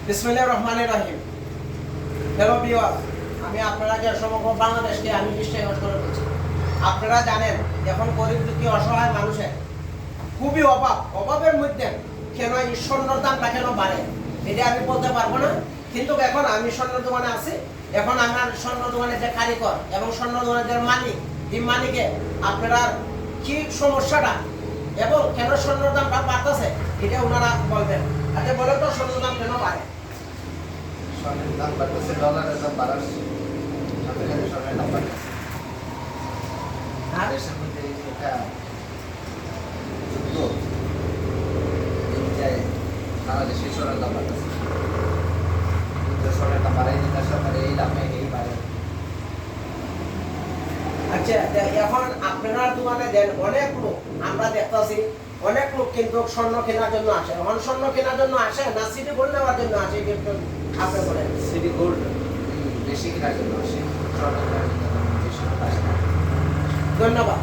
বিসমিল্লাহির রহমানির রহিম। Hello viewers, আমি আপনাকে সমগ্র বাংলাদেশকে আমি নিশ্চয়ই করে বলছি। আপনারা জানেন এখন গরিব দুঃখী অসহায় মানুষের খুবই অভাবের মধ্যে কেন এই স্বর্ণর দামটা কেন বাড়ে এটা আমি বলতে পারবো না। কিন্তু এখন আমি স্বর্ণ দোকানে আছি, এখন আমার স্বর্ণ দোকানের যে কারিগর এবং স্বর্ণ দোকানের যে মালিক, এই মালিকে আপনারা কি সমস্যাটা এবং কেন স্বর্ণর দামটা বাড়তেছে এটা ওনারা বলবেন। আচ্ছা বলেন তো স্বর্ণের দাম কেন বাড়ে? স্বর্ণের দাম বাড়তেছে, ডলারের দাম বাড়ার সাথে সাথে স্বর্ণের দাম বাড়তেছে। দেশের মধ্যে এই যে একটা যুদ্ধ, এই যে বাংলাদেশে স্বর্ণের দাম বাড়তেছে, কিন্তু স্বর্ণের দাম বাড়াই দিতে সরকার এই দামে এই বাড়ে। আচ্ছা এখন আপনার দোকানে দেন অনেক লোক, আমরা দেখতেছি অনেক লোক কিন্তু স্বর্ণ কেনার জন্য আসে। এখন স্বর্ণ কেনার জন্য আসে না সিটি গোল্ড নেওয়ার জন্য আসে? আপনি বলেন। সিটি গোল্ড বেশি কেনার জন্য আসে, স্বর্ণ কেনার জন্য বেশি আসে না। ধন্যবাদ।